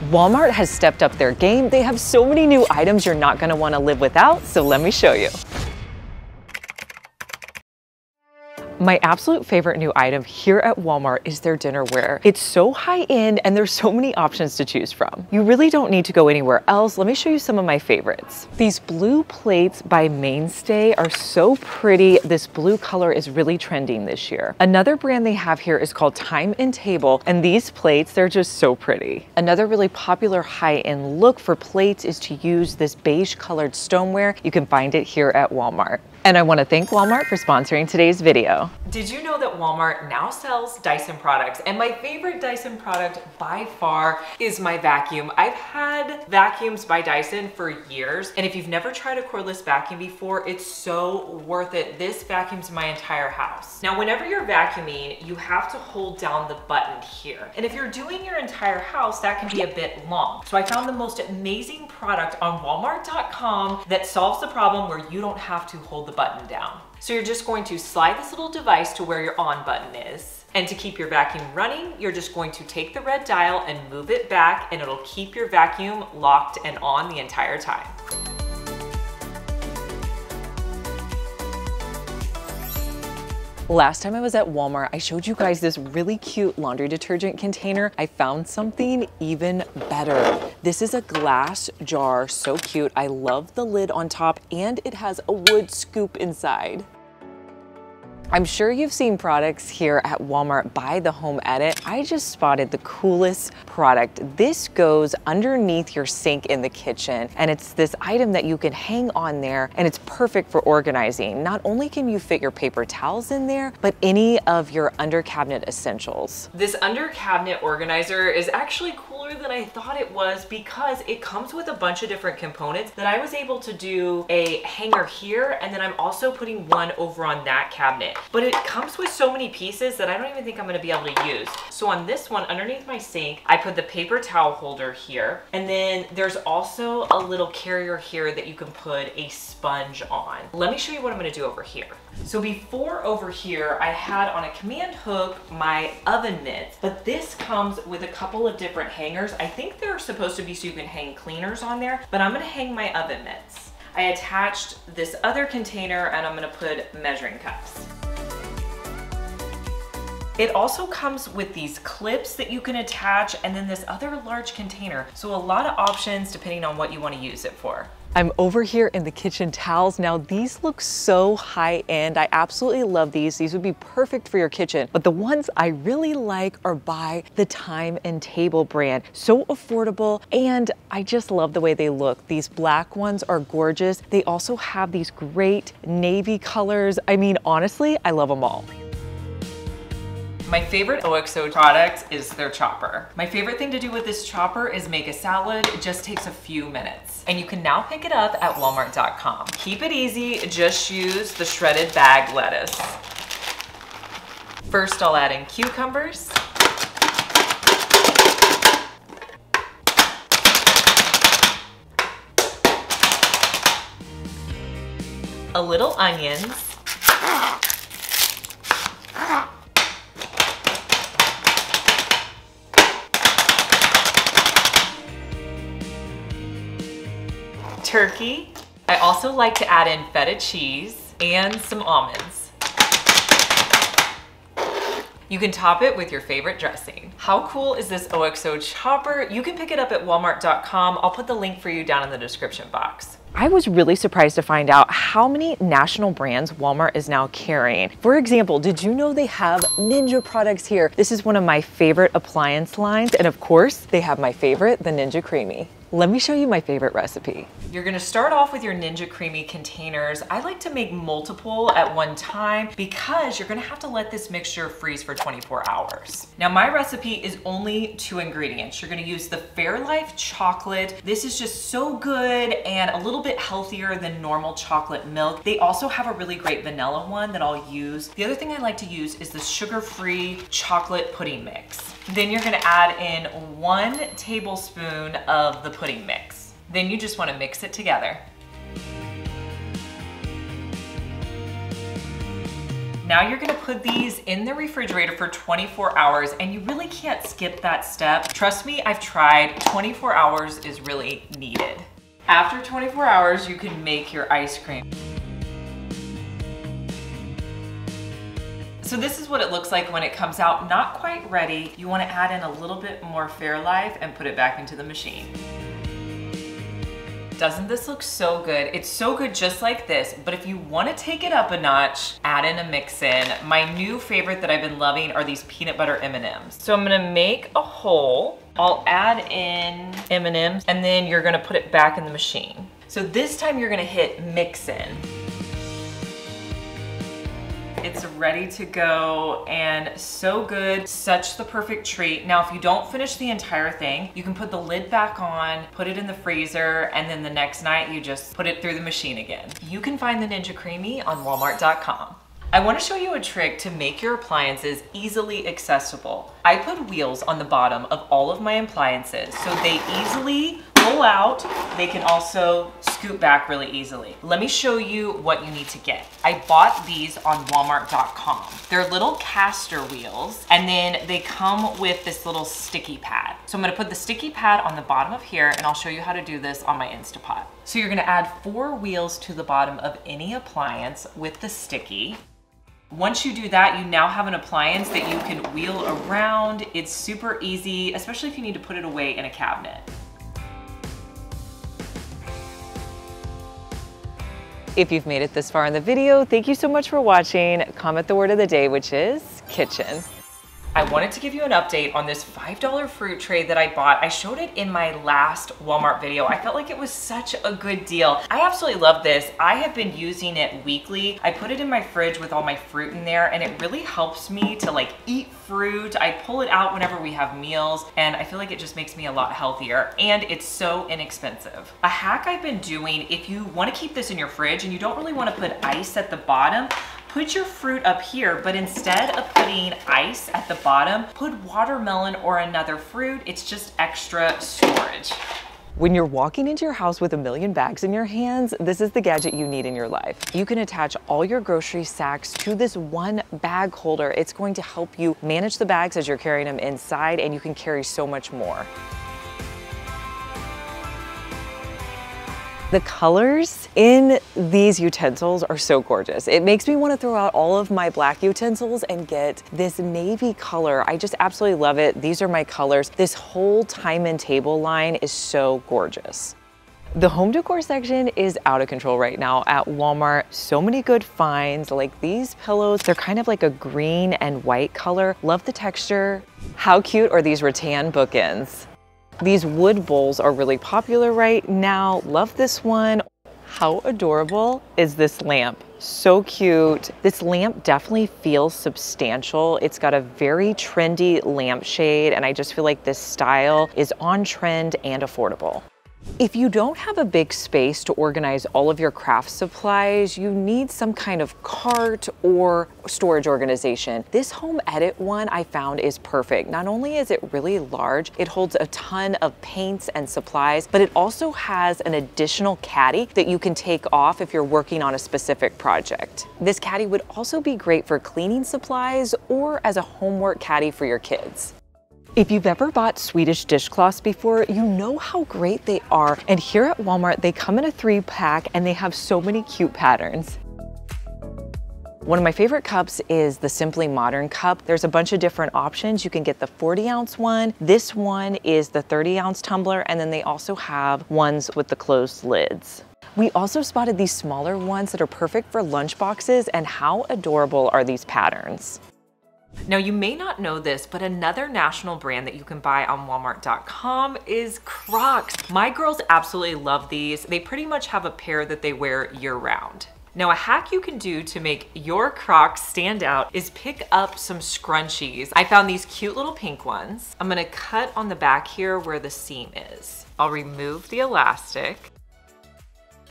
Walmart has stepped up their game. They have so many new items you're not gonna wanna live without, so let me show you. My absolute favorite new item here at Walmart is their dinnerware. It's so high-end and there's so many options to choose from. You really don't need to go anywhere else. Let me show you some of my favorites. These blue plates by Mainstay are so pretty. This blue color is really trending this year. Another brand they have here is called Time and Table, and these plates, they're just so pretty. Another really popular high-end look for plates is to use this beige colored stoneware. You can find it here at Walmart. And I want to thank Walmart for sponsoring today's video. Did you know that Walmart now sells Dyson products? And my favorite Dyson product by far is my vacuum. I've had vacuums by Dyson for years. And if you've never tried a cordless vacuum before, it's so worth it. This vacuums my entire house. Now, whenever you're vacuuming, you have to hold down the button here. And if you're doing your entire house, that can be a bit long. So I found the most amazing product on Walmart.com that solves the problem where you don't have to hold the button down. So you're just going to slide this little device to where your on button is. And to keep your vacuum running, you're just going to take the red dial and move it back, and it'll keep your vacuum locked and on the entire time. Last time I was at Walmart, I showed you guys this really cute laundry detergent container. I found something even better. This is a glass jar, so cute. I love the lid on top, and it has a wood scoop inside. I'm sure you've seen products here at Walmart by the Home Edit. I just spotted the coolest product. This goes underneath your sink in the kitchen, and it's this item that you can hang on there, and it's perfect for organizing. Not only can you fit your paper towels in there, but any of your under cabinet essentials. This under cabinet organizer is actually cooler than I thought it was because it comes with a bunch of different components that I was able to do a hanger here, and then I'm also putting one over on that cabinet. But it comes with so many pieces that I don't even think I'm gonna be able to use. So on this one, underneath my sink, I put the paper towel holder here. And then there's also a little carrier here that you can put a sponge on. Let me show you what I'm gonna do over here. So before over here, I had on a command hook my oven mitts, but this comes with a couple of different hangers. I think they're supposed to be so you can hang cleaners on there, but I'm gonna hang my oven mitts. I attached this other container and I'm gonna put measuring cups. It also comes with these clips that you can attach and then this other large container. So a lot of options depending on what you want to use it for. I'm over here in the kitchen towels. Now these look so high end. I absolutely love these. These would be perfect for your kitchen. But the ones I really like are by the Time and Table brand. So affordable, and I just love the way they look. These black ones are gorgeous. They also have these great navy colors. I mean, honestly, I love them all. My favorite OXO product is their chopper. My favorite thing to do with this chopper is make a salad. It just takes a few minutes. And you can now pick it up at Walmart.com. Keep it easy, just use the shredded bag lettuce. First, I'll add in cucumbers. A little onions. Turkey. I also like to add in feta cheese and some almonds. You can top it with your favorite dressing. How cool is this OXO chopper? You can pick it up at Walmart.com. I'll put the link for you down in the description box. I was really surprised to find out how many national brands Walmart is now carrying. For example, did you know they have Ninja products here? This is one of my favorite appliance lines, and of course, they have my favorite, the Ninja Creamy. Let me show you my favorite recipe. You're gonna start off with your Ninja Creamy containers. I like to make multiple at one time because you're gonna have to let this mixture freeze for 24 hours. Now my recipe is only 2 ingredients. You're gonna use the Fairlife chocolate. This is just so good and a little bit healthier than normal chocolate milk. They also have a really great vanilla one that I'll use. The other thing I like to use is the sugar-free chocolate pudding mix. Then you're gonna add in 1 tablespoon of the pudding mix. Then you just wanna mix it together. Now you're gonna put these in the refrigerator for 24 hours, and you really can't skip that step. Trust me, I've tried. 24 hours is really needed. After 24 hours, you can make your ice cream. So this is what it looks like when it comes out not quite ready. You want to add in a little bit more Fairlife and put it back into the machine. Doesn't this look so good? It's so good just like this, but if you want to take it up a notch, add in a mix-in. My new favorite that I've been loving are these peanut butter M&Ms. So I'm gonna make a hole. I'll add in M&Ms, and then you're gonna put it back in the machine. So this time you're gonna hit mix-in. It's ready to go and so good, such the perfect treat. Now, if you don't finish the entire thing, you can put the lid back on, put it in the freezer, and then the next night you just put it through the machine again. You can find the Ninja Creami on Walmart.com. I want to show you a trick to make your appliances easily accessible. I put wheels on the bottom of all of my appliances so they easily pull out. They can also scoot back really easily. Let me show you what you need to get. I bought these on Walmart.com. They're little caster wheels, and then they come with this little sticky pad. So I'm gonna put the sticky pad on the bottom of here, and I'll show you how to do this on my Instapot. So you're gonna add 4 wheels to the bottom of any appliance with the sticky. Once you do that, you now have an appliance that you can wheel around. It's super easy, especially if you need to put it away in a cabinet. If you've made it this far in the video, thank you so much for watching. Comment the word of the day, which is kitchen. I wanted to give you an update on this $5 fruit tray that I bought. I showed it in my last Walmart video. I felt like it was such a good deal. I absolutely love this. I have been using it weekly. I put it in my fridge with all my fruit in there, and it really helps me to like eat fruit. I pull it out whenever we have meals, and I feel like it just makes me a lot healthier, and it's so inexpensive. A hack I've been doing, if you want to keep this in your fridge and you don't really want to put ice at the bottom, put your fruit up here, but instead of putting ice at the bottom, put watermelon or another fruit. It's just extra storage. When you're walking into your house with a million bags in your hands, this is the gadget you need in your life. You can attach all your grocery sacks to this one bag holder. It's going to help you manage the bags as you're carrying them inside, and you can carry so much more. The colors in these utensils are so gorgeous. It makes me want to throw out all of my black utensils and get this navy color. I just absolutely love it. These are my colors. This whole time and table line is so gorgeous. The home decor section is out of control right now at Walmart. So many good finds, like these pillows. They're kind of like a green and white color. Love the texture. How cute are these rattan bookends? These wood bowls are really popular right now. Love this one. How adorable is this lamp? So cute. This lamp definitely feels substantial. It's got a very trendy lampshade, and I just feel like this style is on trend and affordable. If you don't have a big space to organize all of your craft supplies, you need some kind of cart or storage organization. This home edit one I found is perfect. Not only is it really large, it holds a ton of paints and supplies, but it also has an additional caddy that you can take off if you're working on a specific project. This caddy would also be great for cleaning supplies or as a homework caddy for your kids. If you've ever bought Swedish dishcloths before, you know how great they are. And here at Walmart, they come in a 3-pack and they have so many cute patterns. One of my favorite cups is the Simply Modern cup. There's a bunch of different options. You can get the 40-ounce one. This one is the 30-ounce tumbler, and then they also have ones with the closed lids. We also spotted these smaller ones that are perfect for lunch boxes, and how adorable are these patterns? Now, you may not know this, but another national brand that you can buy on Walmart.com is Crocs. My girls absolutely love these. They pretty much have a pair that they wear year-round. Now, a hack you can do to make your Crocs stand out is pick up some scrunchies. I found these cute little pink ones. I'm gonna cut on the back here where the seam is. I'll remove the elastic.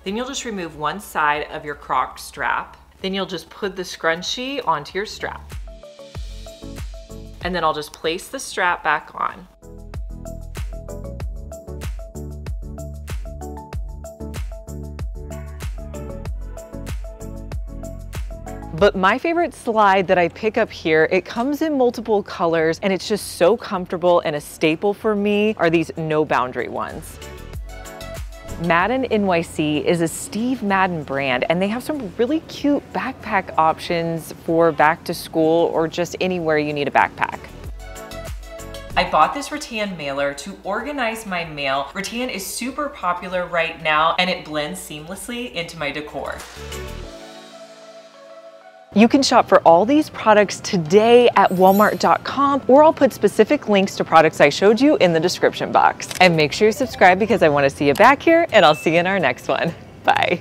Then you'll just remove one side of your Croc strap. Then you'll just put the scrunchie onto your strap. And then I'll just place the strap back on. But my favorite slide that I pick up here, it comes in multiple colors and it's just so comfortable, and a staple for me are these no boundary ones. Madden NYC is a Steve Madden brand, and they have some really cute backpack options for back to school or just anywhere you need a backpack. I bought this rattan mailer to organize my mail. Rattan is super popular right now, and it blends seamlessly into my decor. You can shop for all these products today at walmart.com, or I'll put specific links to products I showed you in the description box. And make sure you subscribe because I want to see you back here, and I'll see you in our next one. Bye.